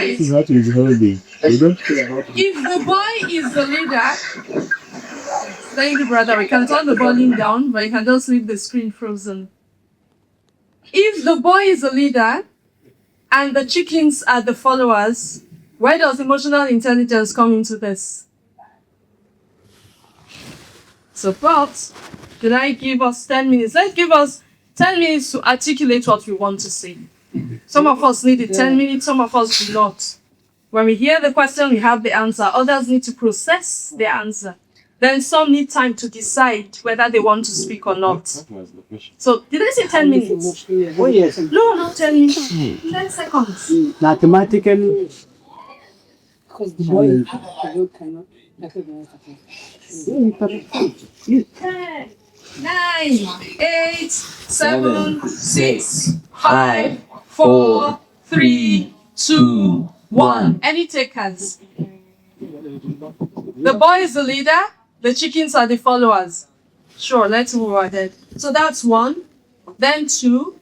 Wait. This is how to is holiday. If the boy is the leader, thank you, brother. We can turn the volume down, but you can just leave the screen frozen. If the boy is the leader and the chickens are the followers, where does emotional intelligence come into this? So, but, did I give us 10 minutes? Let's give us 10 minutes to articulate what we want to say. Some of us need it 10 minutes, some of us do not. When we hear the question, we have the answer. Others need to process the answer. Then some need time to decide whether they want to speak or not. So, did I say 10 minutes? Oh, yes. No, not 10 minutes. 10 seconds. Mathematical. Because the boy cannot recognize the 10, 9, 8, 7, 6, 5, 4, 3, 2, 1. Any takers? The boy is the leader, the chickens are the followers. Sure, let's move ahead. So that's 1, then 2,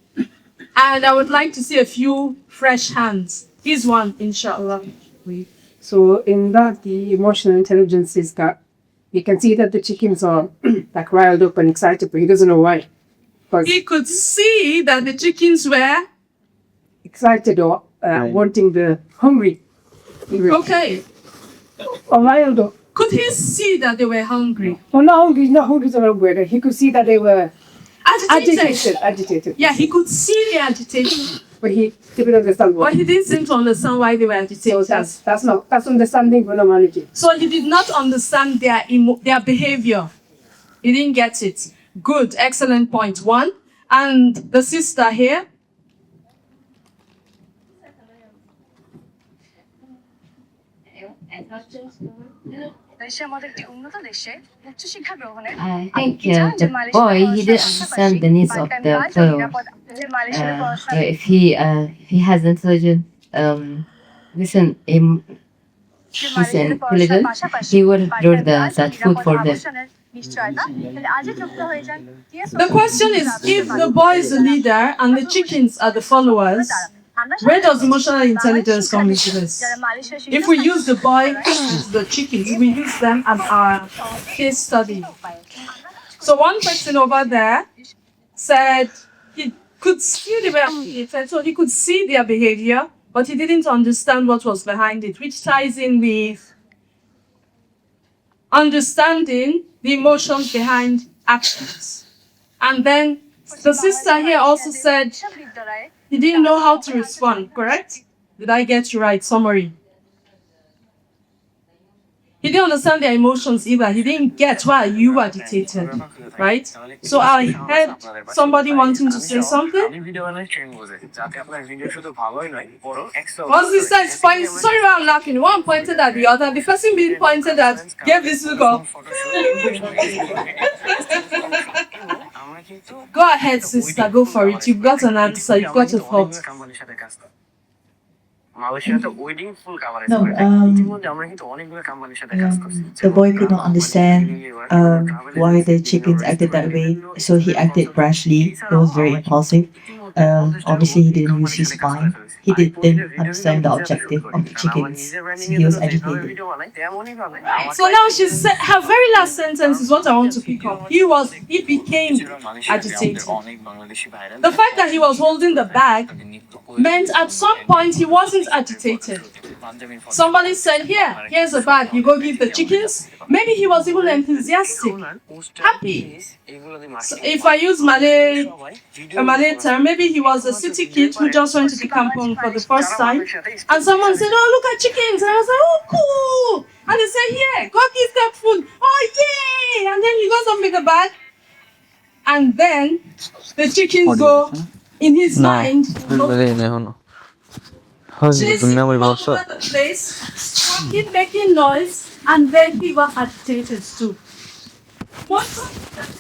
and I would like to see a few fresh hands. Here's 1, inshallah. So in that, the emotional intelligence is that you can see that the chickens are like riled up and excited, but he doesn't know why. He could see that the chickens were Excited or wanting the hungry. okay. Or riled up. Could he see that they were hungry? Well, not hungry is the wrong word. He could see that they were agitated. Yeah, he could see the agitation, But he didn't understand but why. he didn't seem to understand why they were So agitated. that's understanding phenomenology. So he did not understand their behavior. He didn't get it. Good, excellent point. 1. And the sister here. I think the boy, he didn't understand the needs of the fellow. If he has intelligence, he's intelligent, he would order that food for them. The question is, if the boy is the leader and the chickens are the followers, where does emotional intelligence come into this? If we use the boy and the chickens, we use them as our case study. So one person over there said he could see the behavior, so he could see their behavior, but he didn't understand what was behind it, which ties in with understanding the emotions behind actions. And then the sister here also said he didn't know how to respond, correct? Did I get you right? Summary. He didn't understand their emotions either. He didn't get why you were agitated, right? So I heard somebody wanting to say something. Once he said, sorry I'm laughing. One pointed at the other. The person being pointed at gave this look up. Go ahead, sister. Go for it. You've got an answer. You've got a thought. No, the boy could not understand why the chickens acted that way, so he acted rashly. He was very impulsive. Obviously, he didn't use his mind. He didn't understand the objective of the chickens, so he was agitated. So now she said her very last sentence is what I want to pick up. He became agitated. The fact that he was holding the bag meant at some point he wasn't agitated. Somebody said, here's a bag, you go give the chickens. Maybe he was even enthusiastic, happy. So if I use a Malay term, maybe he was a city kid who just went to the kampong for the first time. And someone said, oh, look at chickens. And I was like, oh, cool. And they said, go give them food. Oh, yay. And then he goes up with the bag. And then the chickens go in his mind. Chasing all over the place, keep making noise, and then he was agitated too. What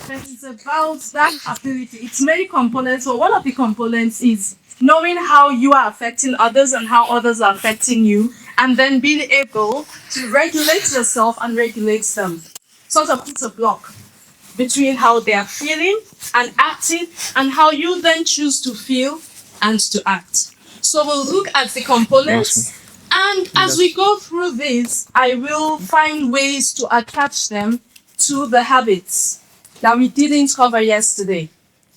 is about that ability? It's many components, but one of the components is knowing how you are affecting others and how others are affecting you, and then being able to regulate yourself and regulate them. Sort of puts a block between how they are feeling and acting and how you then choose to feel and to act. So we'll look at the components And as we go through this, I will find ways to attach them to the habits that we didn't cover yesterday.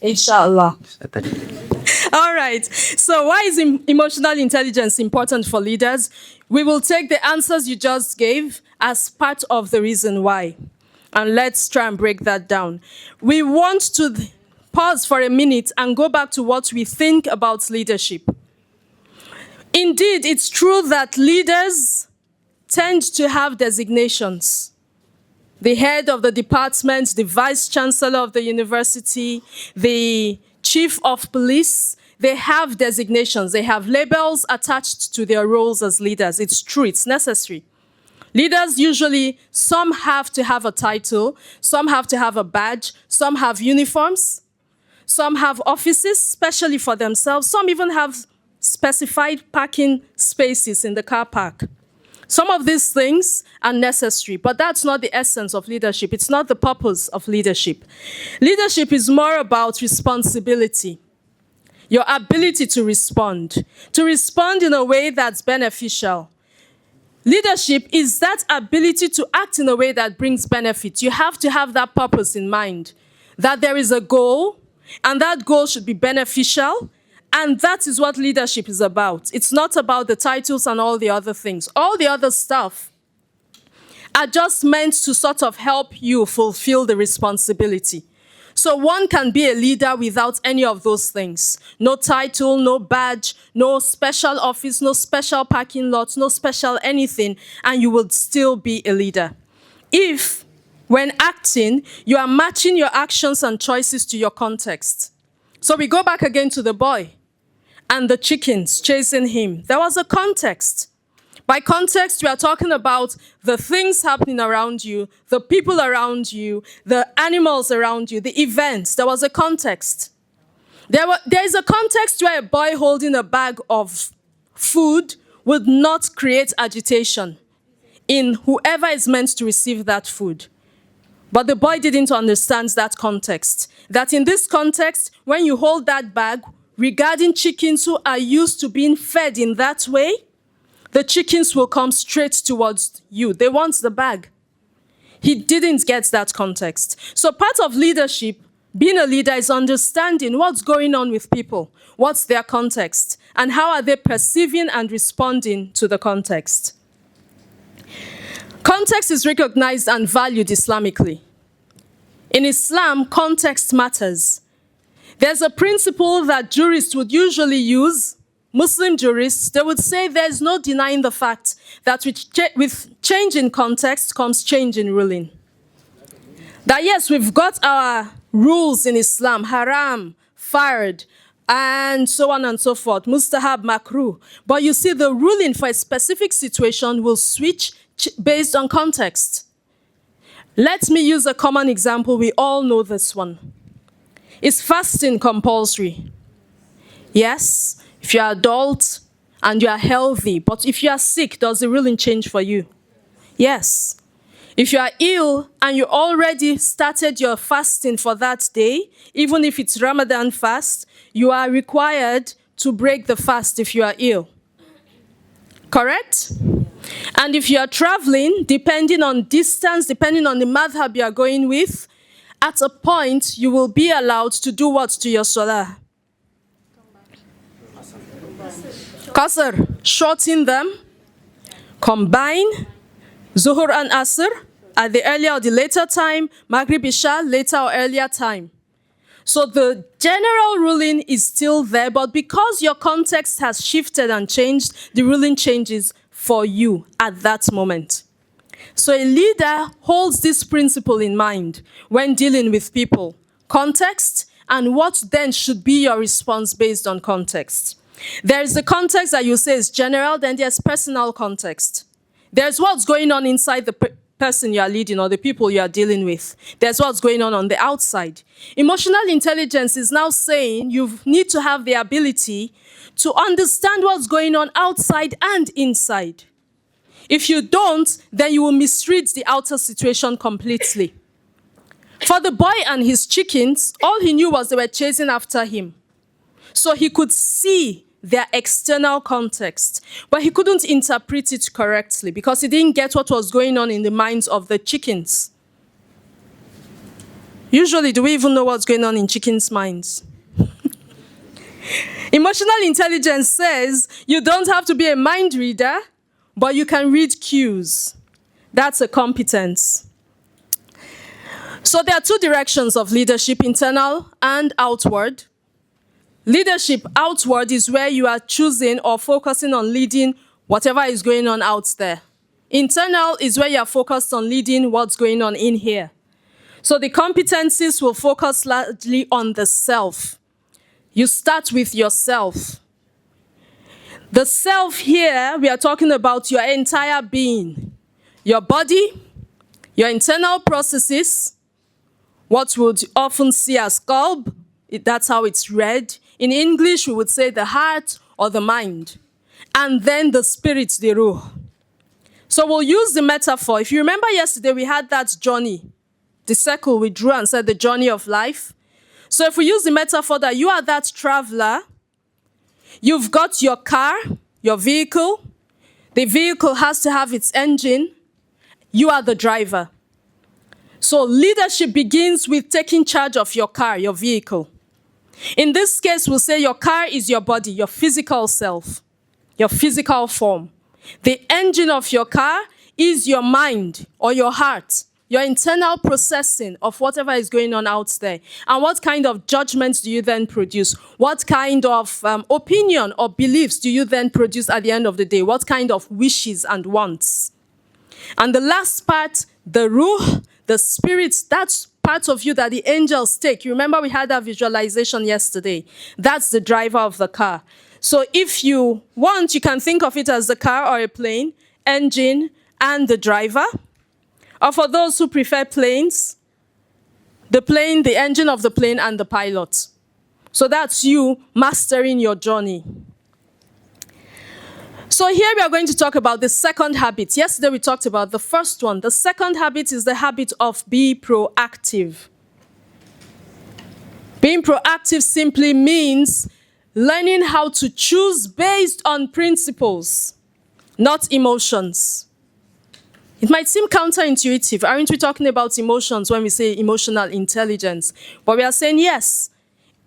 Inshallah. All right. So, why is emotional intelligence important for leaders? We will take the answers you just gave as part of the reason why. And let's try and break that down. We want to pause for a minute and go back to what we think about leadership. Indeed, it's true that leaders tend to have designations. The head of the department, the vice chancellor of the university, the chief of police, they have designations. They have labels attached to their roles as leaders. It's true, it's necessary. Leaders usually, some have to have a title, some have to have a badge, some have uniforms, some have offices, especially for themselves, some even have specified parking spaces in the car park. Some of these things are necessary, but that's not the essence of leadership. It's not the purpose of leadership. Leadership is more about responsibility, your ability to respond in a way that's beneficial. Leadership is that ability to act in a way that brings benefit. You have to have that purpose in mind, that there is a goal, and that goal should be beneficial. And that is what leadership is about. It's not about the titles and all the other things. All the other stuff are just meant to sort of help you fulfill the responsibility. So one can be a leader without any of those things. No title, no badge, no special office, no special parking lot, no special anything, and you will still be a leader. If, when acting, you are matching your actions and choices to your context. So we go back again to the boy and the chickens chasing him. There was a context. By context, we are talking about the things happening around you, the people around you, the animals around you, the events. There was a context. There is a context where a boy holding a bag of food would not create agitation in whoever is meant to receive that food. But the boy didn't understand that context. That in this context, when you hold that bag, regarding chickens who are used to being fed in that way, the chickens will come straight towards you. They want the bag. He didn't get that context. So part of leadership, being a leader, is understanding what's going on with people, what's their context, and how are they perceiving and responding to the context. Context is recognized and valued Islamically. In Islam, context matters. There's a principle that jurists would usually use, Muslim jurists. They would say there's no denying the fact that with change in context comes change in ruling. That yes, we've got our rules in Islam, haram, fard, and so on and so forth, mustahab, makruh. But you see, the ruling for a specific situation will switch based on context. Let me use a common example. We all know this one. Is fasting compulsory? Yes, if you're adult and you are healthy. But if you are sick, does the ruling change for you? Yes. If you are ill and you already started your fasting for that day, even if it's Ramadan fast, you are required to break the fast if you are ill. Correct? And if you are traveling, depending on distance, depending on the madhab you are going with, at a point, you will be allowed to do what to your salah? Qasr, shorten them, combine Zuhur and Asr at the earlier or the later time, Maghrib Isha, later or earlier time. So the general ruling is still there, but because your context has shifted and changed, the ruling changes for you at that moment. So a leader holds this principle in mind when dealing with people. Context, and what then should be your response based on context. There is the context that you say is general, then there's personal context. There's what's going on inside the person you are leading or the people you are dealing with. There's what's going on the outside. Emotional intelligence is now saying you need to have the ability to understand what's going on outside and inside. If you don't, then you will misread the outer situation completely. For the boy and his chickens, all he knew was they were chasing after him. So he could see their external context, but he couldn't interpret it correctly because he didn't get what was going on in the minds of the chickens. Usually, do we even know what's going on in chickens' minds? Emotional intelligence says you don't have to be a mind reader, but you can read cues. That's a competence. So there are two directions of leadership, internal and outward. Leadership outward is where you are choosing or focusing on leading whatever is going on out there. Internal is where you are focused on leading what's going on in here. So the competencies will focus largely on the self. You start with yourself. The self here, we are talking about your entire being. Your body, your internal processes, what we would often see as qalb, that's how it's read. In English, we would say the heart or the mind. And then the spirit, the ruh. So we'll use the metaphor. If you remember yesterday, we had that journey. The circle we drew and said the journey of life. So if we use the metaphor that you are that traveler, you've got your car, your vehicle. The vehicle has to have its engine. You are the driver. So leadership begins with taking charge of your car, your vehicle. In this case, we'll say your car is your body, your physical self, your physical form. The engine of your car is your mind or your heart, your internal processing of whatever is going on out there. And what kind of judgments do you then produce? What kind of opinion or beliefs do you then produce at the end of the day? What kind of wishes and wants? And the last part, the ruh, the spirit, that's part of you that the angels take. You remember we had that visualization yesterday. That's the driver of the car. So if you want, you can think of it as the car or a plane, engine, and the driver. Or for those who prefer planes, the plane, the engine of the plane, and the pilot. So that's you mastering your journey. So here we are going to talk about the second habit. Yesterday we talked about the first one. The second habit is the habit of be proactive. Being proactive simply means learning how to choose based on principles, not emotions. It might seem counterintuitive. Aren't we talking about emotions when we say emotional intelligence? But we are saying yes.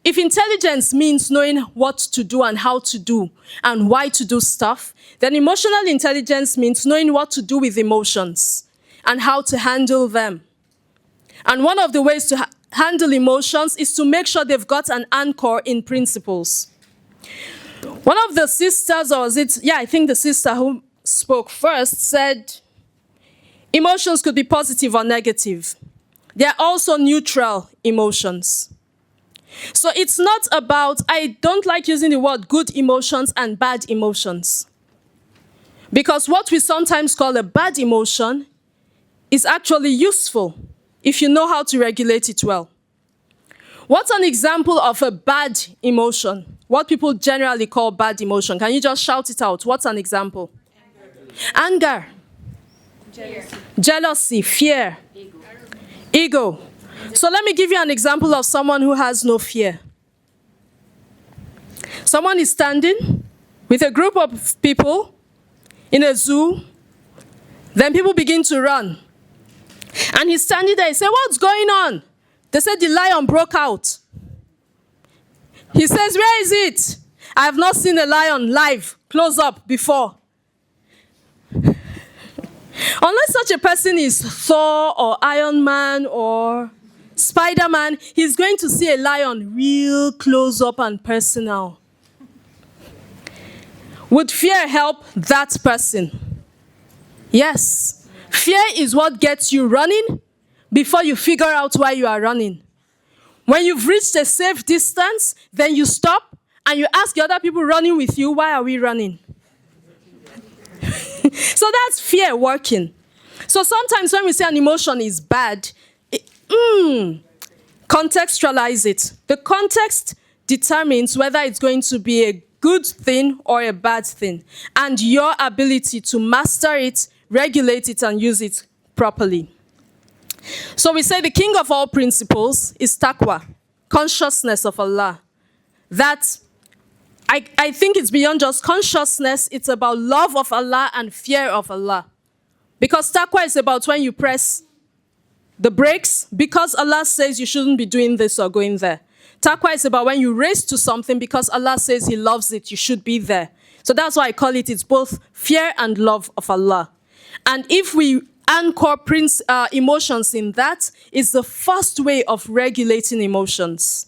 If intelligence means knowing what to do and how to do and why to do stuff, then emotional intelligence means knowing what to do with emotions and how to handle them. And one of the ways to handle emotions is to make sure they've got an anchor in principles. One of the sisters, I think the sister who spoke first said, emotions could be positive or negative. They are also neutral emotions. So it's not about, I don't like using the word good emotions and bad emotions. Because what we sometimes call a bad emotion is actually useful if you know how to regulate it well. What's an example of a bad emotion? What people generally call bad emotion? Can you just shout it out? What's an example? Anger. Jealousy, fear, ego. So let me give you an example of someone who has no fear. Someone is standing with a group of people in a zoo. Then people begin to run. And he's standing there. He said, what's going on? They said the lion broke out. He says, where is it? I have not seen a lion live, close up before. Unless such a person is Thor or Iron Man or Spider-Man, he's going to see a lion real close up and personal. Would fear help that person? Yes. Fear is what gets you running before you figure out why you are running. When you've reached a safe distance, then you stop and you ask the other people running with you, why are we running? So that's fear working. So sometimes when we say an emotion is bad, contextualize it. The context determines whether it's going to be a good thing or a bad thing, and your ability to master it, regulate it, and use it properly. So we say the king of all principles is taqwa, consciousness of Allah. That I think it's beyond just consciousness. It's about love of Allah and fear of Allah. Because taqwa is about when you press the brakes because Allah says you shouldn't be doing this or going there. Taqwa is about when you race to something because Allah says He loves it, you should be there. So that's why I call it's both fear and love of Allah. And if we anchor emotions in that, it's the first way of regulating emotions.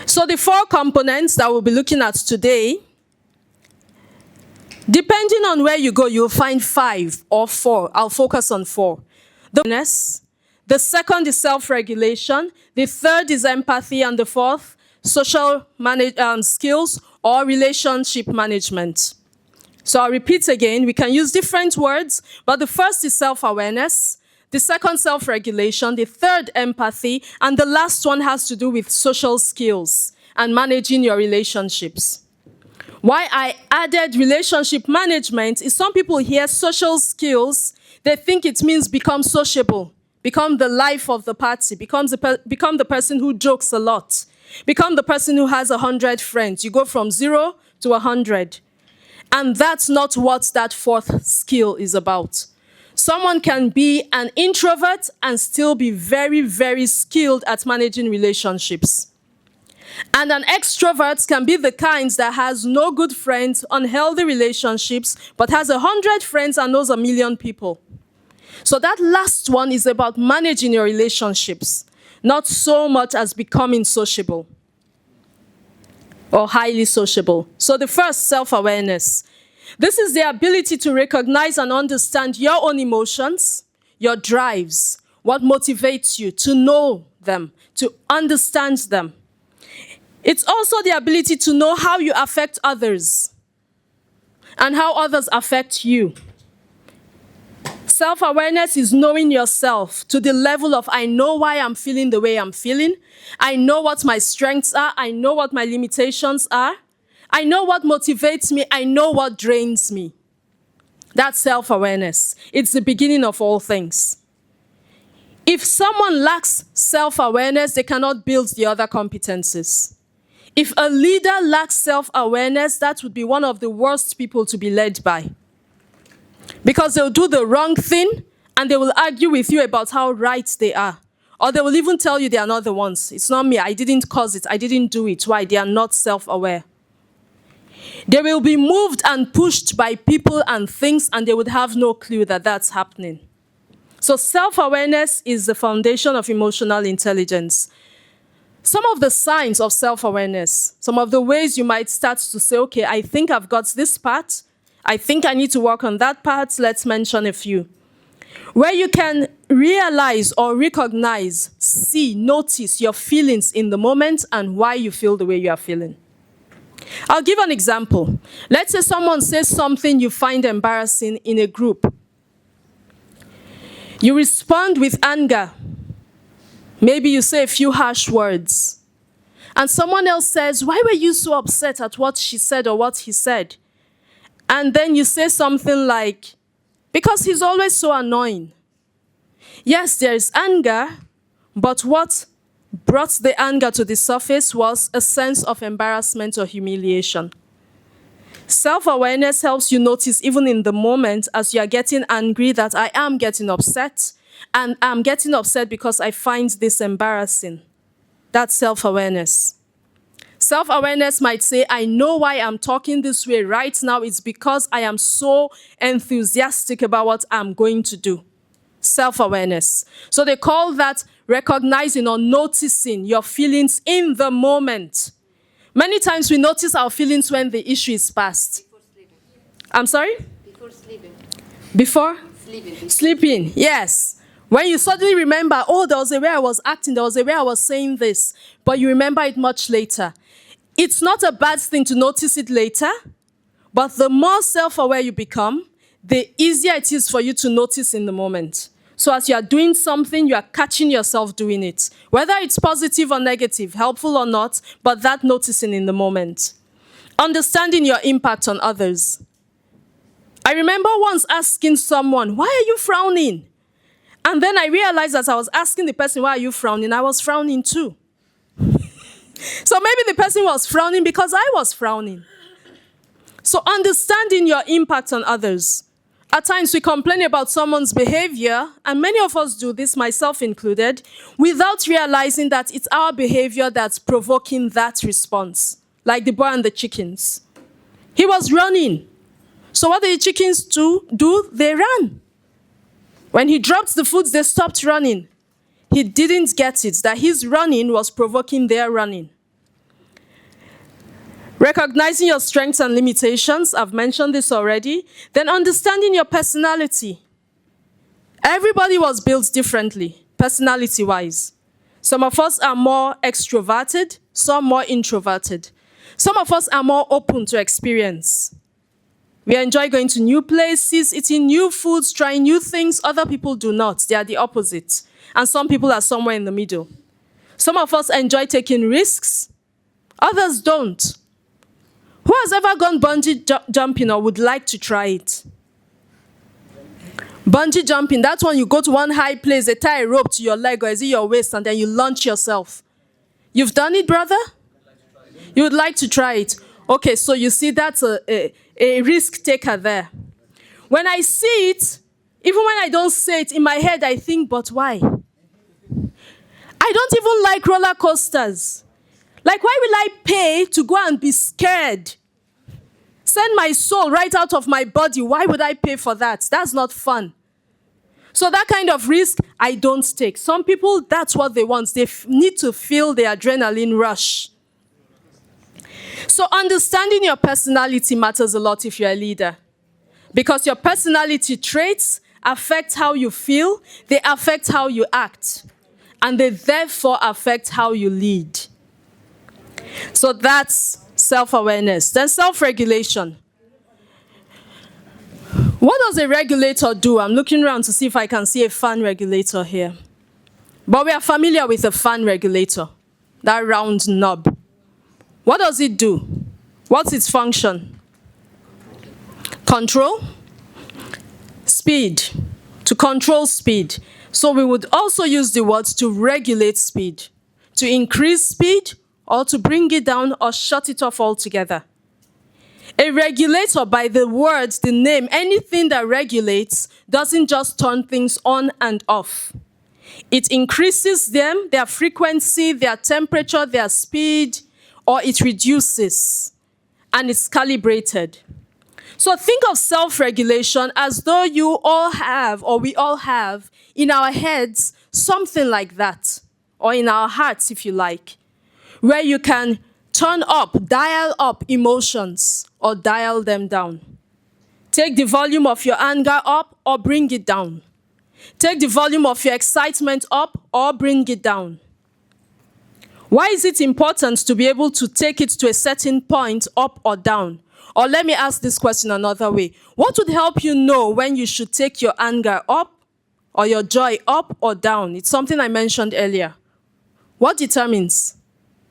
So the 4 components that we'll be looking at today, depending on where you go, you'll find 5 or 4. I'll focus on 4. The second is self-regulation. The third is empathy. And the fourth, social skills or relationship management. So I'll repeat again. We can use different words, but the first is self-awareness. The second, self-regulation. The third, empathy. And the last one has to do with social skills and managing your relationships. Why I added relationship management is some people hear social skills, they think it means become sociable, become the life of the party, become the person who jokes a lot, become the person who has 100 friends. You go from 0 to 100. And that's not what that 4th skill is about. Someone can be an introvert and still be very, very skilled at managing relationships. And an extrovert can be the kind that has no good friends, unhealthy relationships, but has 100 friends and knows 1 million people. So that last one is about managing your relationships, not so much as becoming sociable or highly sociable. So the first, self-awareness. This is the ability to recognize and understand your own emotions, your drives, what motivates you, to know them, to understand them. It's also the ability to know how you affect others and how others affect you. Self-awareness is knowing yourself to the level of, I know why I'm feeling the way I'm feeling. I know what my strengths are. I know what my limitations are. I know what motivates me. I know what drains me. That's self-awareness. It's the beginning of all things. If someone lacks self-awareness, they cannot build the other competencies. If a leader lacks self-awareness, that would be one of the worst people to be led by. Because they'll do the wrong thing and they will argue with you about how right they are. Or they will even tell you they are not the ones. It's not me. I didn't cause it. I didn't do it. Why? They are not self-aware. They will be moved and pushed by people and things, and they would have no clue that that's happening. So self-awareness is the foundation of emotional intelligence. Some of the signs of self-awareness, some of the ways you might start to say, okay, I think I've got this part. I think I need to work on that part. Let's mention a few. Where you can realize or recognize, see, notice your feelings in the moment and why you feel the way you are feeling. I'll give an example. Let's say someone says something you find embarrassing in a group. You respond with anger. Maybe you say a few harsh words. And someone else says, why were you so upset at what she said or what he said? And then you say something like, because he's always so annoying. Yes, there is anger, but what brought the anger to the surface was a sense of embarrassment or humiliation. Self-awareness helps you notice even in the moment as you are getting angry that I am getting upset, and I'm getting upset because I find this embarrassing. That's self-awareness. Self-awareness might say, I know why I'm talking this way right now. It's because I am so enthusiastic about what I'm going to do. Self-awareness. So they call that recognizing or noticing your feelings in the moment. Many times we notice our feelings when the issue is past. Before sleeping. I'm sorry? Before sleeping. Before? Sleeping. Sleeping, yes. When you suddenly remember, oh, there was a way I was acting, there was a way I was saying this, but you remember it much later. It's not a bad thing to notice it later, but the more self-aware you become, the easier it is for you to notice in the moment. So as you are doing something, you are catching yourself doing it. Whether it's positive or negative, helpful or not, but that noticing in the moment. Understanding your impact on others. I remember once asking someone, why are you frowning? And then I realized as I was asking the person, why are you frowning? I was frowning too. So maybe the person was frowning because I was frowning. So understanding your impact on others. At times we complain about someone's behavior, and many of us do this, myself included, without realizing that it's our behavior that's provoking that response. Like the boy and the chickens. He was running. So what did the chickens do? They ran. When he dropped the foods, they stopped running. He didn't get it, that his running was provoking their running. Recognizing your strengths and limitations, I've mentioned this already. Then understanding your personality. Everybody was built differently, personality-wise. Some of us are more extroverted, some more introverted. Some of us are more open to experience. We enjoy going to new places, eating new foods, trying new things. Other people do not. They are the opposite. And some people are somewhere in the middle. Some of us enjoy taking risks. Others don't. Who has ever gone bungee jumping or would like to try it? Bungee jumping, that's when you go to one high place, they tie a rope to your leg or is it your waist and then you launch yourself. You've done it, brother? You would like to try it. Okay, so you see that's a risk taker there. When I see it, even when I don't say it, in my head I think, but why? I don't even like roller coasters. Like, why will I pay to go and be scared? Send my soul right out of my body. Why would I pay for that? That's not fun. So that kind of risk, I don't take. Some people, that's what they want. They need to feel the adrenaline rush. So understanding your personality matters a lot if you're a leader. Because your personality traits affect how you feel, they affect how you act, and they therefore affect how you lead. So that's self-awareness. Then self-regulation. What does a regulator do? I'm looking around to see if I can see a fan regulator here. But we are familiar with a fan regulator, that round knob. What does it do? What's its function? Control. Speed. To control speed. So we would also use the words to regulate speed. To increase speed, or to bring it down or shut it off altogether. A regulator, by the words, the name, anything that regulates doesn't just turn things on and off. It increases them, their frequency, their temperature, their speed, or it reduces, and it's calibrated. So think of self-regulation as though you all have, or we all have, in our heads, something like that, or in our hearts, if you like, where you can turn up, dial up emotions or dial them down. Take the volume of your anger up or bring it down. Take the volume of your excitement up or bring it down. Why is it important to be able to take it to a certain point up or down? Or let me ask this question another way. What would help you know when you should take your anger up or your joy up or down? It's something I mentioned earlier. What determines?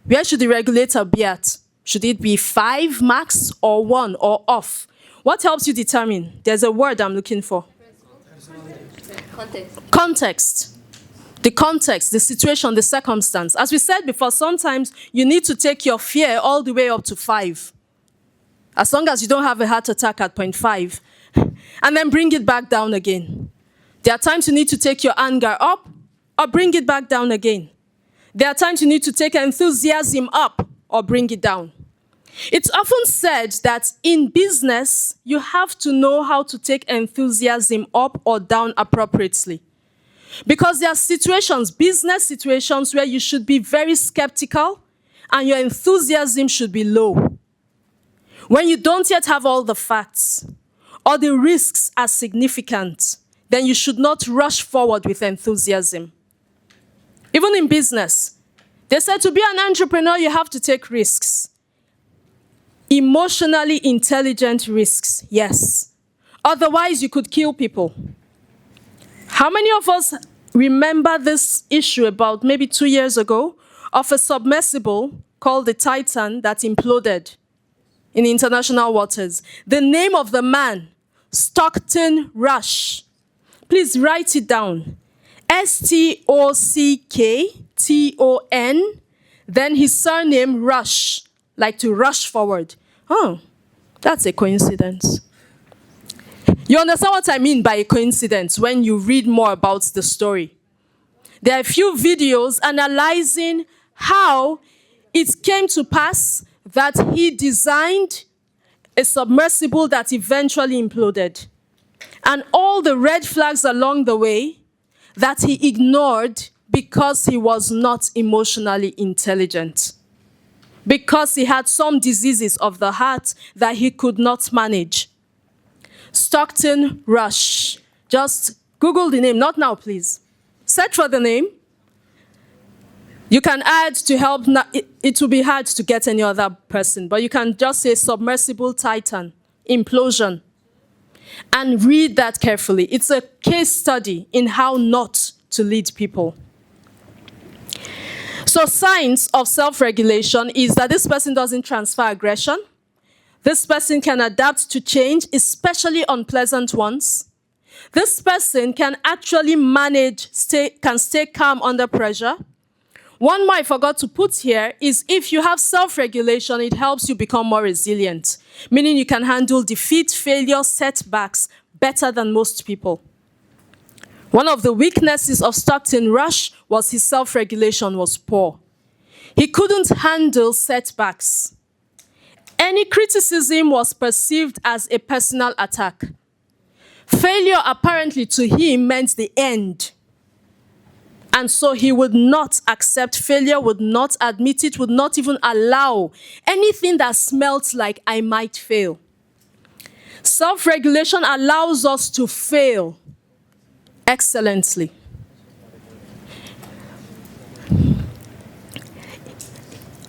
Where should the regulator be at? Should it be 5 max or 1 or off? What helps you determine? There's a word I'm looking for. Context. The context, the situation, the circumstance. As we said before, sometimes you need to take your fear all the way up to 5. As long as you don't have a heart attack at 0.5. And then bring it back down again. There are times you need to take your anger up or bring it back down again. There are times you need to take enthusiasm up or bring it down. It's often said that in business, you have to know how to take enthusiasm up or down appropriately. Because there are situations, business situations, where you should be very skeptical and your enthusiasm should be low. When you don't yet have all the facts or the risks are significant, then you should not rush forward with enthusiasm. Even in business, they said to be an entrepreneur, you have to take risks. Emotionally intelligent risks, yes. Otherwise, you could kill people. How many of us remember this issue about maybe 2 years ago of a submersible called the Titan that imploded in international waters? The name of the man, Stockton Rush. Please write it down. Stockton Then his surname Rush, like to rush forward. Oh, that's a coincidence. You understand what I mean by a coincidence when you read more about the story. There are a few videos analyzing how it came to pass that he designed a submersible that eventually imploded. And all the red flags along the way that he ignored because he was not emotionally intelligent. Because he had some diseases of the heart that he could not manage. Stockton Rush. Just Google the name, not now please. Search for the name. You can add to help, it will be hard to get any other person, but you can just say submersible Titan, implosion, and read that carefully. It's a case study in how not to lead people. So signs of self-regulation is that this person doesn't transfer aggression. This person can adapt to change, especially unpleasant ones. This person can actually manage, can stay calm under pressure. One more I forgot to put here is if you have self-regulation, it helps you become more resilient, meaning you can handle defeat, failure, setbacks better than most people. One of the weaknesses of Stockton Rush was his self-regulation was poor. He couldn't handle setbacks. Any criticism was perceived as a personal attack. Failure apparently to him meant the end. And so he would not accept failure, would not admit it, would not even allow anything that smelt like I might fail. Self-regulation allows us to fail excellently.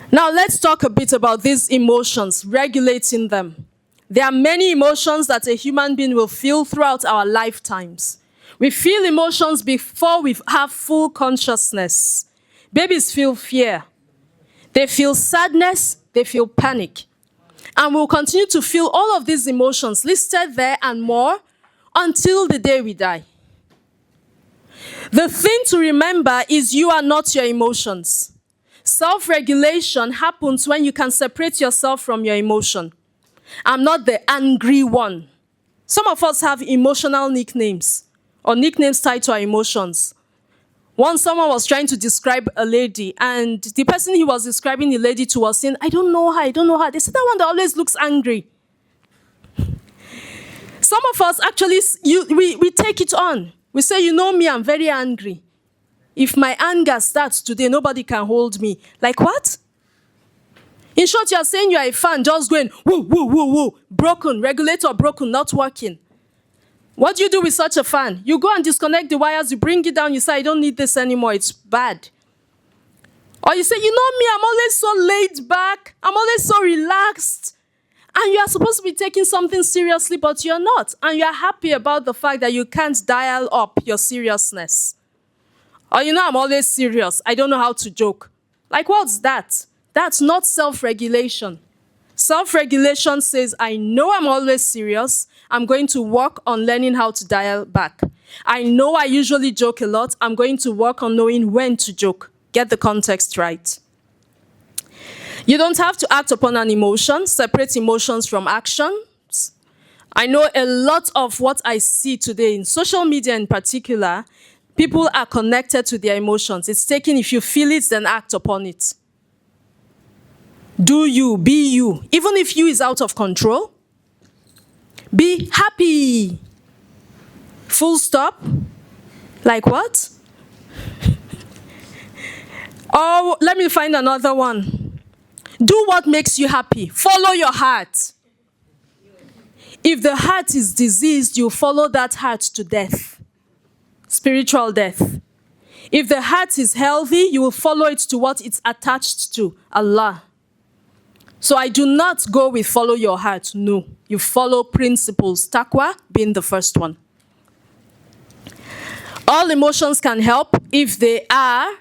Now let's talk a bit about these emotions, regulating them. There are many emotions that a human being will feel throughout our lifetimes. We feel emotions before we have full consciousness. Babies feel fear. They feel sadness. They feel panic. And we'll continue to feel all of these emotions listed there and more until the day we die. The thing to remember is you are not your emotions. Self-regulation happens when you can separate yourself from your emotion. I'm not the angry one. Some of us have emotional nicknames or nicknames tied to our emotions. Once someone was trying to describe a lady, and the person he was describing the lady to was saying, I don't know her, I don't know her. They said, that one that always looks angry. Some of us actually, we take it on. We say, you know me, I'm very angry. If my anger starts today, nobody can hold me. Like what? In short, you're saying you're a fan just going, woo, woo, woo, woo, broken, regulator broken, not working. What do you do with such a fan? You go and disconnect the wires, you bring it down, you say, I don't need this anymore, it's bad. Or you say, you know me, I'm always so laid back, I'm always so relaxed. And you are supposed to be taking something seriously, but you're not. And you're happy about the fact that you can't dial up your seriousness. Or you know, I'm always serious, I don't know how to joke. Like what's that? That's not self-regulation. Self-regulation says, I know I'm always serious. I'm going to work on learning how to dial back. I know I usually joke a lot. I'm going to work on knowing when to joke. Get the context right. You don't have to act upon an emotion. Separate emotions from actions. I know a lot of what I see today in social media in particular, people are connected to their emotions. It's taken, if you feel it, then act upon it. Do you, be you. Even if you is out of control, be happy. Full stop. Like what? Oh, let me find another one. Do what makes you happy. Follow your heart. If the heart is diseased, you follow that heart to death. Spiritual death. If the heart is healthy, you will follow it to what it's attached to, Allah. So I do not go with follow your heart. No, you follow principles. Taqwa being the first one. All emotions can help if they are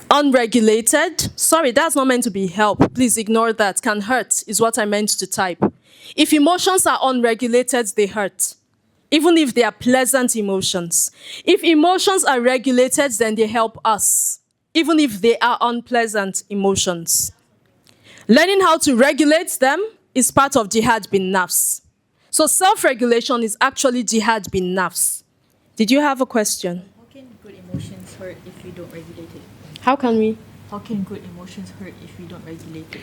unregulated. Sorry, that's not meant to be help. Please ignore that. Can hurt is what I meant to type. If emotions are unregulated, they hurt. Even if they are pleasant emotions. If emotions are regulated, then they help us. even if they are unpleasant emotions. Learning how to regulate them is part of jihad bin nafs. So self-regulation is actually jihad bin nafs. Did you have a question? How can good emotions hurt if you don't regulate it? How can we? How can good emotions hurt if you don't regulate it?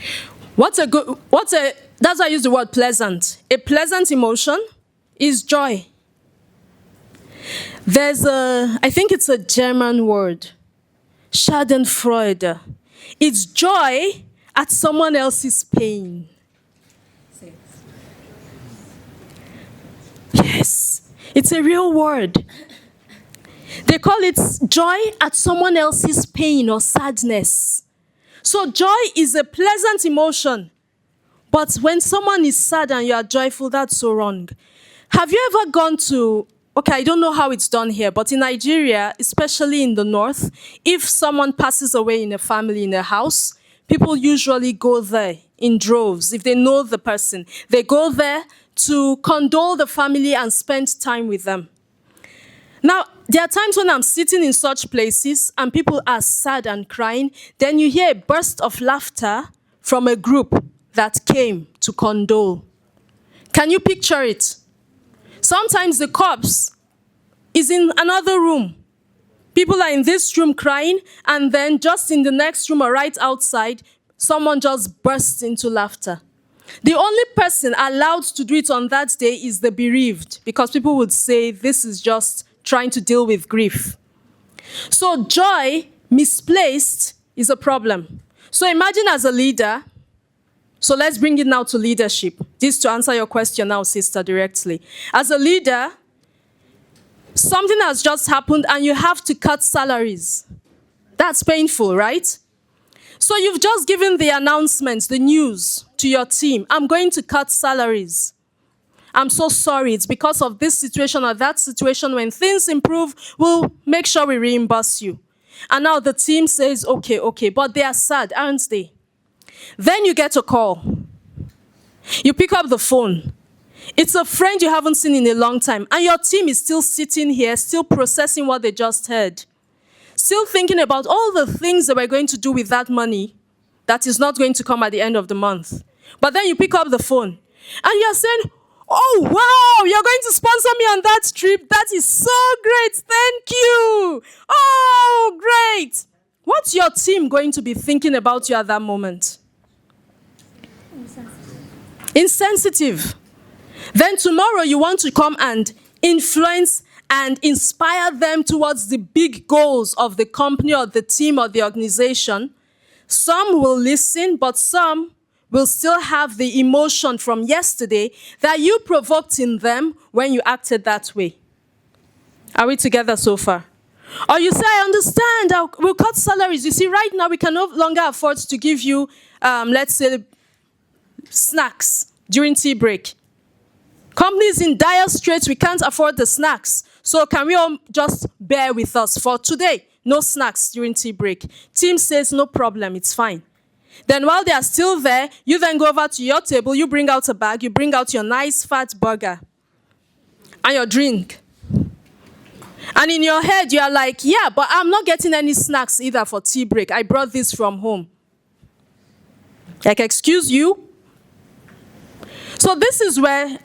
That's why I use the word pleasant. A pleasant emotion is joy. I think it's a German word, Schadenfreude. It's joy at someone else's pain. Yes, it's a real word. They call it joy at someone else's pain or sadness. So joy is a pleasant emotion. But when someone is sad and you are joyful, that's so wrong. Have you ever gone to, okay, I don't know how it's done here, but in Nigeria, especially in the north, if someone passes away in a family, in a house, people usually go there in droves. If they know the person, they go there to condole the family and spend time with them. Now, there are times when I'm sitting in such places and people are sad and crying, then you hear a burst of laughter from a group that came to condole. Can you picture it? Sometimes the corpse is in another room. People are in this room crying, and then just in the next room or right outside, someone just bursts into laughter. The only person allowed to do it on that day is the bereaved, because people would say this is just trying to deal with grief. So joy misplaced is a problem. So imagine as a leader, so let's bring it now to leadership. This to answer your question now, sister, directly. As a leader, something has just happened and you have to cut salaries. That's painful, right? So you've just given the announcement, the news to your team. I'm going to cut salaries. I'm so sorry. It's because of this situation or that situation. When things improve, we'll make sure we reimburse you. And now the team says, okay, but they are sad, aren't they? Then you get a call. You pick up the phone. It's a friend you haven't seen in a long time. And your team is still sitting here, still processing what they just heard. Still thinking about all the things that we're going to do with that money that is not going to come at the end of the month. But then you pick up the phone and you're saying, oh, wow, you're going to sponsor me on that trip. That is so great. Thank you. Oh, great. What's your team going to be thinking about you at that moment? Insensitive. Then tomorrow you want to come and influence and inspire them towards the big goals of the company or the team or the organization. Some will listen, but some will still have the emotion from yesterday that you provoked in them when you acted that way. Are we together so far? Or you say, I understand, we'll cut salaries. You see, right now we can no longer afford to give you, let's say, snacks during tea break. Companies in dire straits, we can't afford the snacks. So can we all just bear with us for today? No snacks during tea break. Team says, no problem, it's fine. Then while they are still there, you then go over to your table, you bring out a bag, you bring out your nice fat burger and your drink. And in your head, you are like, yeah, but I'm not getting any snacks either for tea break. I brought this from home. Like, excuse you? So this is where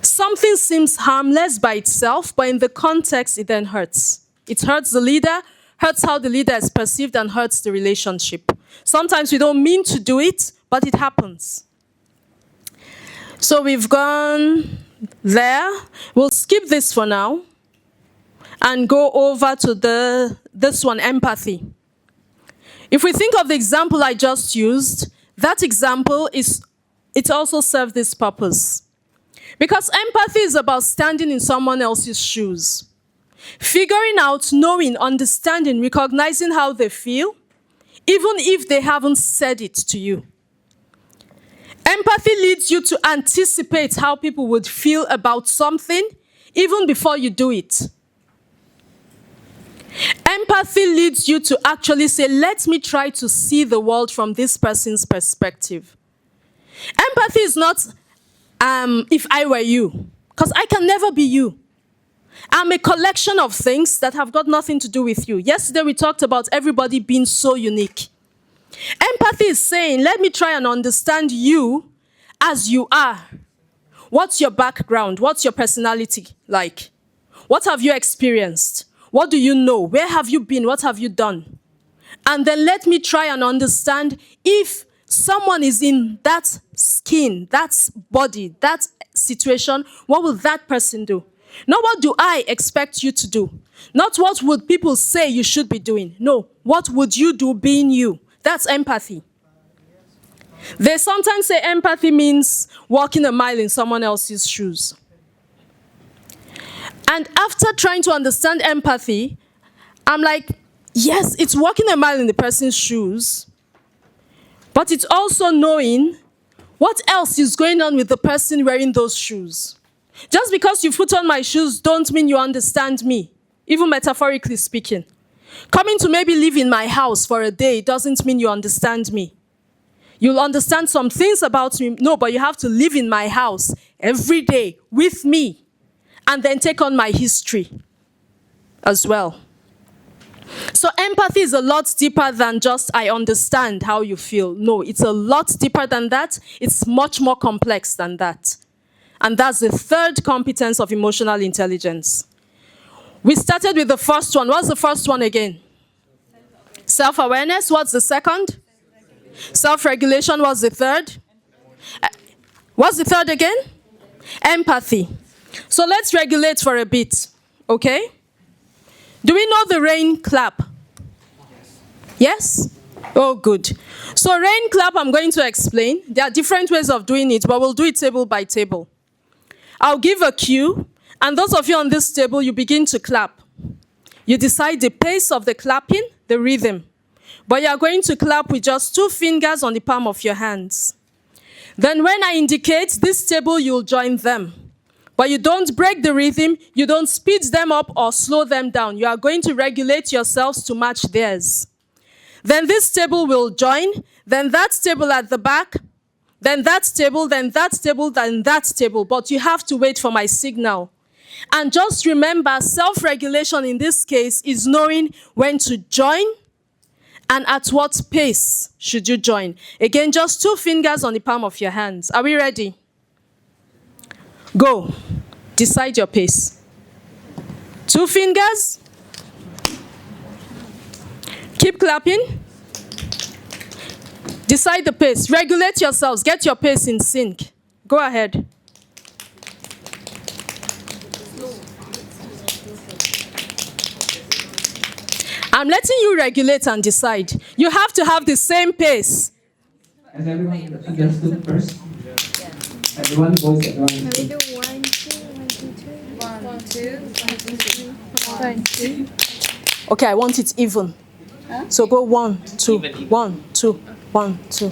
something seems harmless by itself, but in the context, it then hurts. It hurts the leader, hurts how the leader is perceived, and hurts the relationship. Sometimes we don't mean to do it, but it happens. So we've gone there. We'll skip this for now and go over to this one, empathy. If we think of the example I just used, that example it also serves this purpose. Because empathy is about standing in someone else's shoes. Figuring out, knowing, understanding, recognizing how they feel, even if they haven't said it to you. Empathy leads you to anticipate how people would feel about something, even before you do it. Empathy leads you to actually say, let me try to see the world from this person's perspective. Empathy is not, if I were you, because I can never be you. I'm a collection of things that have got nothing to do with you. Yesterday we talked about everybody being so unique. Empathy is saying, let me try and understand you as you are. What's your background? What's your personality like? What have you experienced? What do you know? Where have you been? What have you done? And then let me try and understand if someone is in that skin, that body, that situation, what will that person do? Not what do I expect you to do? Not what would people say you should be doing? No, what would you do being you? That's empathy. They sometimes say empathy means walking a mile in someone else's shoes. And after trying to understand empathy, I'm like, yes, it's walking a mile in the person's shoes, but it's also knowing what else is going on with the person wearing those shoes. Just because you put on my shoes don't mean you understand me, even metaphorically speaking. Coming to maybe live in my house for a day doesn't mean you understand me. You'll understand some things about me. No, but you have to live in my house every day with me and then take on my history as well. So empathy is a lot deeper than just I understand how you feel. No, it's a lot deeper than that. It's much more complex than that. And that's the third competence of emotional intelligence. We started with the first one. What's the first one again? Self-awareness. What's the second? Self-regulation. What's the third? What's the third again? Empathy. So let's regulate for a bit, okay? Do we know the rain clap? Yes? Oh, good. So rain clap, I'm going to explain. There are different ways of doing it, but we'll do it table by table. I'll give a cue, and those of you on this table, you begin to clap. You decide the pace of the clapping, the rhythm. But you are going to clap with just 2 fingers on the palm of your hands. Then when I indicate this table, you'll join them. But you don't break the rhythm, you don't speed them up or slow them down. You are going to regulate yourselves to match theirs. Then this table will join, then that table at the back, then that table, then that table, then that table. But you have to wait for my signal. And just remember, self-regulation in this case is knowing when to join and at what pace should you join. Again, just 2 fingers on the palm of your hands. Are we ready? Go. Decide your pace. 2 fingers. Keep clapping. Decide the pace. Regulate yourselves. Get your pace in sync. Go ahead. I'm letting you regulate and decide. You have to have the same pace. Has everyone understood first? Everyone goes at one. We do 1, 2, 1, 2, 1, 2, 1, 2. Okay, I want it even. So go 1, 2, 1, 2, 1, 2.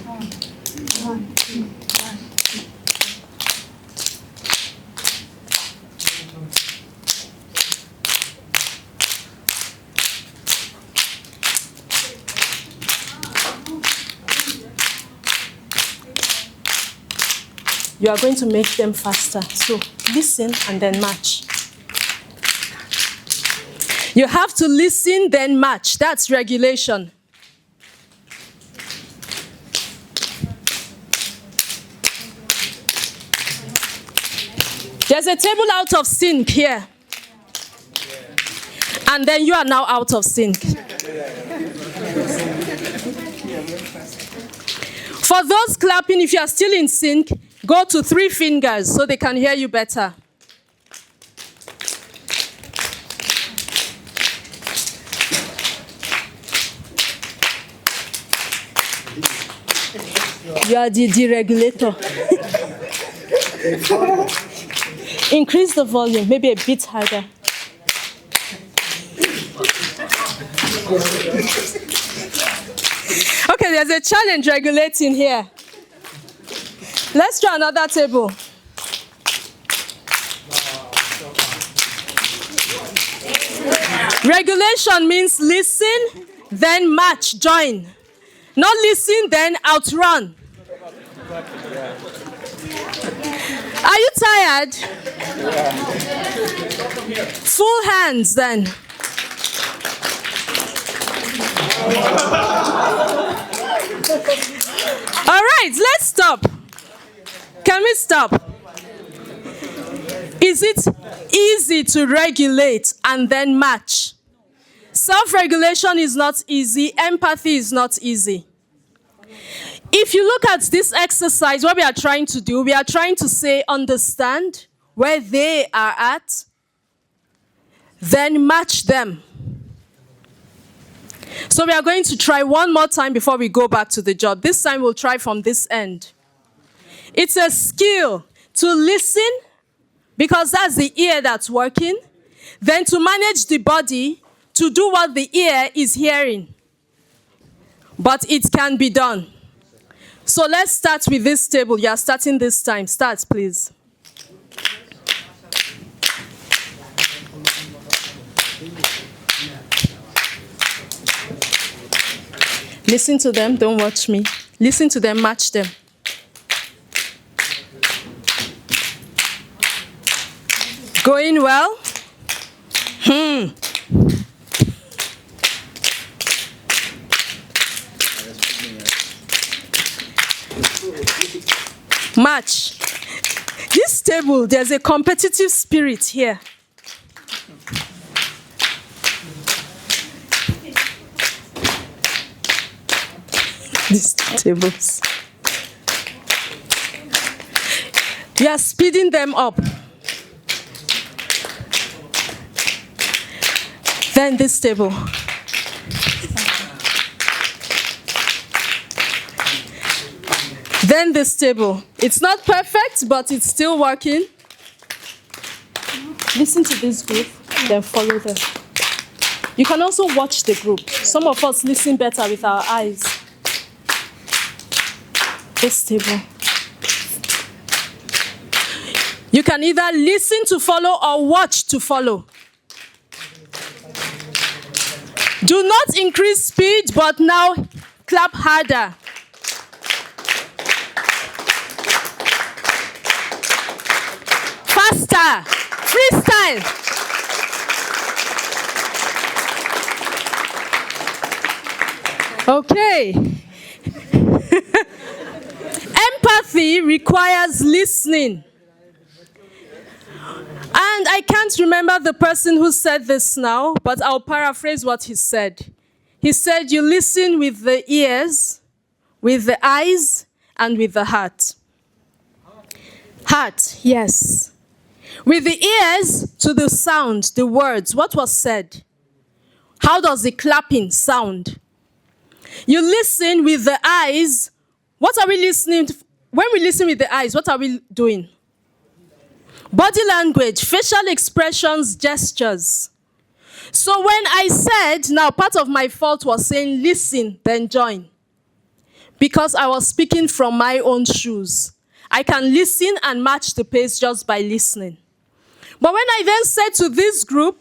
You are going to make them faster. So listen and then match. You have to listen, then match. That's regulation. There's a table out of sync here. And then you are now out of sync. For those clapping, if you are still in sync, go to 3 fingers so they can hear you better. You are the deregulator. Increase the volume, maybe a bit harder. Okay, there's a challenge regulating here. Let's try another table. Regulation means listen, then match, join. Not listen, then outrun. Are you tired? Full hands then. All right, let's stop. Can we stop? Is it easy to regulate and then match? Self-regulation is not easy. Empathy is not easy. If you look at this exercise, what we are trying to do, we are trying to say, understand where they are at, then match them. So we are going to try one more time before we go back to the job. This time we'll try from this end. It's a skill to listen, because that's the ear that's working, then to manage the body to do what the ear is hearing. But it can be done. So let's start with this table. You are starting this time. Start, please. Listen to them, don't watch me. Listen to them, match them. Going well? Match. This table, there's a competitive spirit here. These tables. We are speeding them up. Then this table. Then this table. It's not perfect, but it's still working. Listen to this group, then follow them. You can also watch the group. Some of us listen better with our eyes. This table. You can either listen to follow or watch to follow. Do not increase speed, but now clap harder. Faster. Freestyle. Okay. Empathy requires listening. And I can't remember the person who said this now, but I'll paraphrase what he said. He said, you listen with the ears, with the eyes, and with the heart. Heart, yes. With the ears to the sound, the words, what was said. How does the clapping sound? You listen with the eyes. What are we listening to? When we listen with the eyes, what are we doing? Body language, facial expressions, gestures. So when I said, now part of my fault was saying listen, then join. Because I was speaking from my own shoes. I can listen and match the pace just by listening. But when I then said to this group,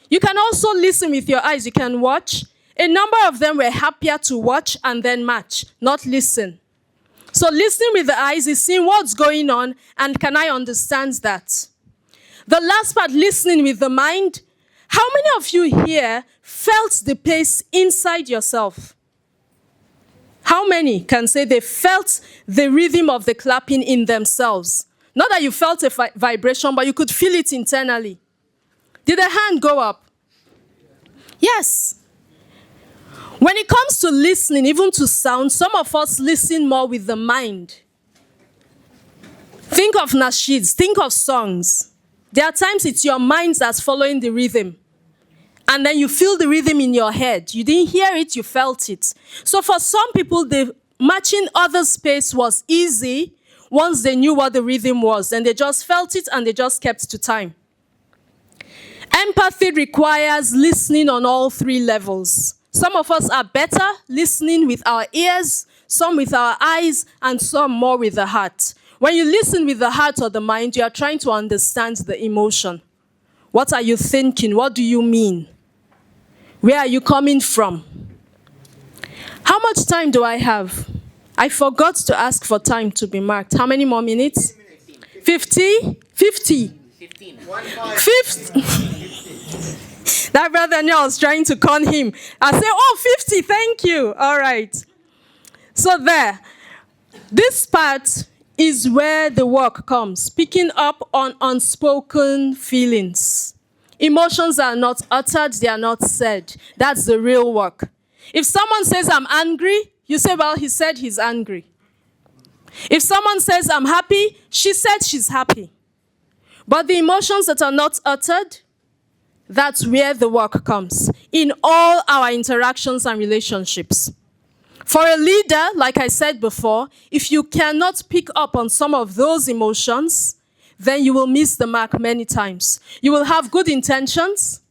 you can also listen with your eyes, you can watch. A number of them were happier to watch and then match, not listen. So listening with the eyes is seeing what's going on and can I understand that? The last part, listening with the mind. How many of you here felt the pace inside yourself? How many can say they felt the rhythm of the clapping in themselves? Not that you felt a vibration, but you could feel it internally. Did the hand go up? Yes. When it comes to listening, even to sound, some of us listen more with the mind. Think of nasheeds, think of songs. There are times it's your mind that's following the rhythm. And then you feel the rhythm in your head. You didn't hear it, you felt it. So for some people, the matching other space was easy once they knew what the rhythm was. And they just felt it and they just kept to time. Empathy requires listening on all three levels. Some of us are better listening with our ears, some with our eyes, and some more with the heart. When you listen with the heart or the mind, you are trying to understand the emotion. What are you thinking? What do you mean? Where are you coming from? How much time do I have? I forgot to ask for time to be marked. How many more minutes? 50? 50. 50. That brother knew I was trying to con him. I said, oh, 50, thank you. All right. So there. This part is where the work comes. Picking up on unspoken feelings. Emotions are not uttered, they are not said. That's the real work. If someone says, I'm angry, you say, well, he said he's angry. If someone says, I'm happy, she said she's happy. But the emotions that are not uttered, that's where the work comes. In all our interactions and relationships. For a leader, like I said before, if you cannot pick up on some of those emotions, then you will miss the mark many times. You will have good intentions,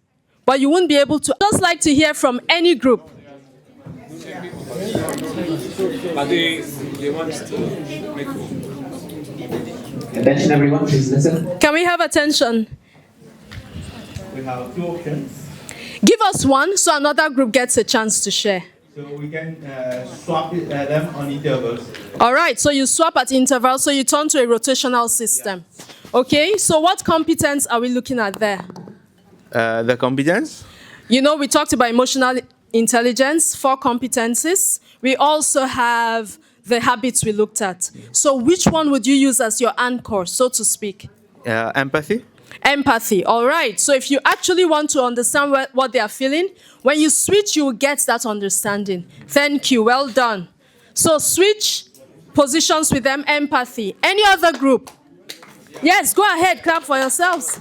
but you won't be able to. I'd just like to hear from any group. Attention everyone, please listen. Can we have attention? We have two options. Give us one so another group gets a chance to share. So we can swap them on intervals. All right, so you swap at intervals, so you turn to a rotational system. Okay, so what competence are we looking at there? The competence? You know, we talked about emotional intelligence, 4 competencies. We also have the habits we looked at. So which one would you use as your anchor, so to speak? Empathy. Empathy, all right. So if you actually want to understand what they are feeling, when you switch, you will get that understanding. Thank you, well done. So switch positions with them, empathy. Any other group? Yes, go ahead, clap for yourselves.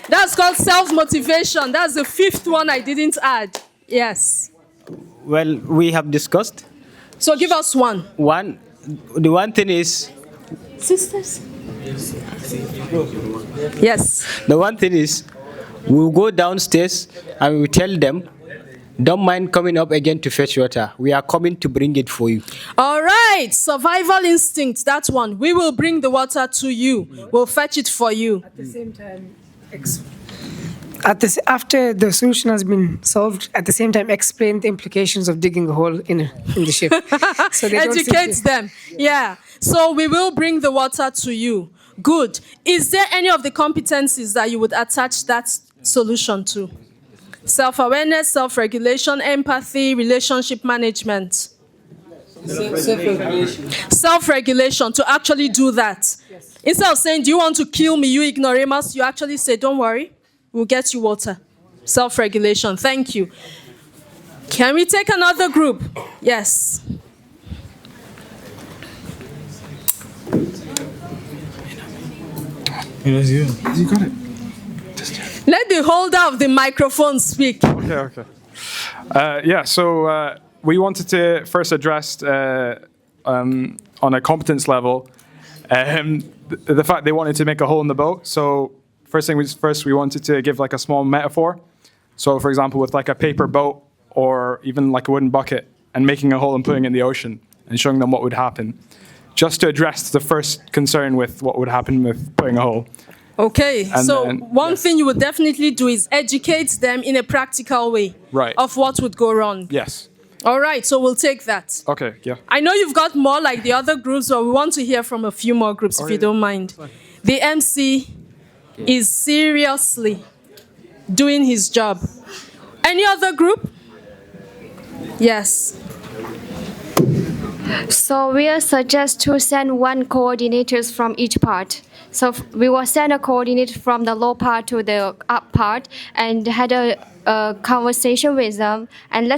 That's called self-motivation. That's the 5th one I didn't add. Yes. Well, we have discussed. So give us one. The one thing is, Sisters? Yes. the one thing is, we'll go downstairs and we tell them, don't mind coming up again to fetch water. We are coming to bring it for you. All right, survival instinct, that one. We will bring the water to you. We'll fetch it for you. At the same time, after the solution has been solved, at the same time, explain the implications of digging a hole in the ship. So they don't Educate simply- them. Yeah. So we will bring the water to you. Good. Is there any of the competencies that you would attach that solution to? Self-awareness, self-regulation, empathy, relationship management. Self-regulation. Self-regulation, to actually do that. Yes. Instead of saying, do you want to kill me, you ignoramus, you actually say, don't worry, we'll get you water. Self-regulation, thank you. Can we take another group? Yes. You got it. Let the holder of the microphone speak. Okay. So we wanted to first address on a competence level the fact they wanted to make a hole in the boat. So first, we wanted to give like a small metaphor. So for example, with like a paper boat or even like a wooden bucket and making a hole and putting it in the ocean and showing them what would happen. Just to address the first concern with what would happen with putting a hole. Okay, And so then- one thing you would definitely do is educate them in a practical way Right. of what would go wrong. Yes. All right, so we'll take that. Okay, yeah. I know you've got more like the other groups, but we want to hear from a few more groups if you don't mind. The MC is seriously doing his job. Any other group? Yes. So we'll suggest to send one coordinators from each part. So we will send a coordinator from the low part to the up part and had a conversation with them, and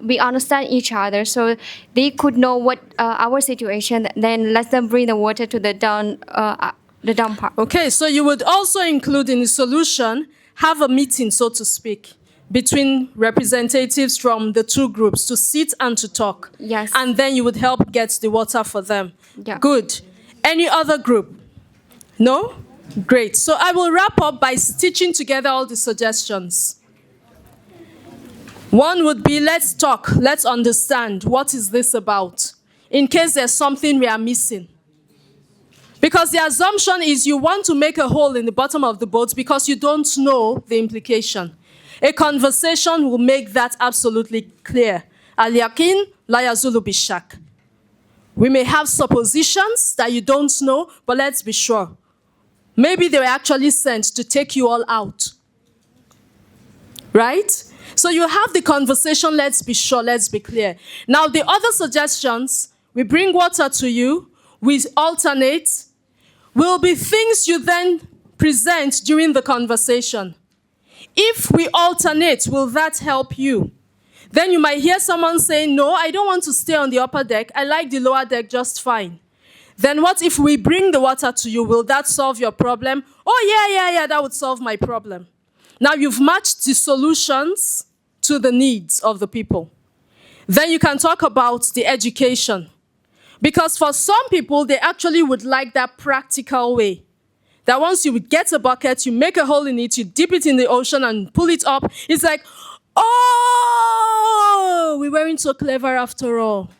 we understand each other so they could know what our situation. Then let them bring the water to the down part. Okay, so you would also include in the solution, have a meeting, so to speak, between representatives from the two groups to sit and to talk. Yes. And then you would help get the water for them. Yeah. Good. Any other group? No? Great. So I will wrap up by stitching together all the suggestions. One would be, let's talk, let's understand, what is this about? In case there's something we are missing. Because the assumption is you want to make a hole in the bottom of the boat because you don't know the implication. A conversation will make that absolutely clear. Al-yaqin la yazulu bishak. We may have suppositions that you don't know, but let's be sure. Maybe they were actually sent to take you all out. Right? So you have the conversation, let's be sure, let's be clear. Now the other suggestions, we bring water to you, we alternate, will be things you then present during the conversation. If we alternate, will that help you? Then you might hear someone saying, no, I don't want to stay on the upper deck. I like the lower deck just fine. Then what if we bring the water to you? Will that solve your problem? Oh, yeah, that would solve my problem. Now you've matched the solutions to the needs of the people. Then you can talk about the education. Because for some people, they actually would like that practical way. That once you get a bucket, you make a hole in it, you dip it in the ocean and pull it up. It's like, oh, we weren't so clever after all.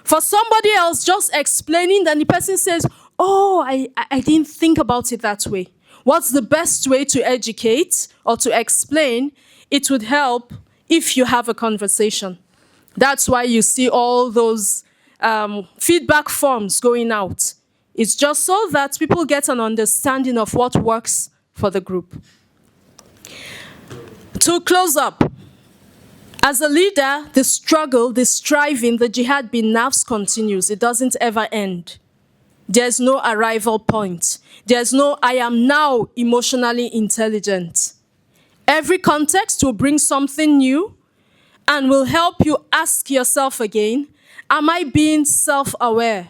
For somebody else, just explaining, then the person says, oh, I didn't think about it that way. What's the best way to educate or to explain? It would help if you have a conversation. That's why you see all those feedback forms going out. It's just so that people get an understanding of what works for the group. To close up, as a leader, the struggle, the striving, the jihad bin nafs continues. It doesn't ever end. There's no arrival point. There's no, I am now emotionally intelligent. Every context will bring something new and will help you ask yourself again, am I being self-aware?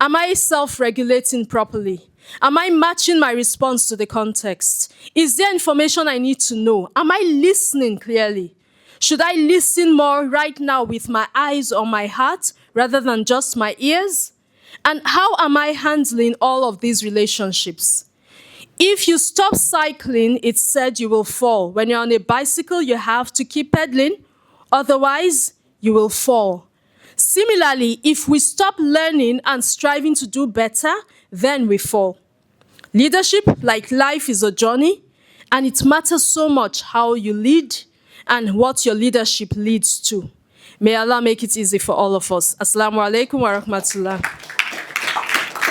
Am I self-regulating properly? Am I matching my response to the context? Is there information I need to know? Am I listening clearly? Should I listen more right now with my eyes or my heart rather than just my ears? And how am I handling all of these relationships? If you stop cycling, it's said you will fall. When you're on a bicycle, you have to keep pedaling. Otherwise, you will fall. Similarly, if we stop learning and striving to do better, then we fall. Leadership, like life, is a journey, and it matters so much how you lead and what your leadership leads to. May Allah make it easy for all of us. Assalamu alaikum wa rahmatullah.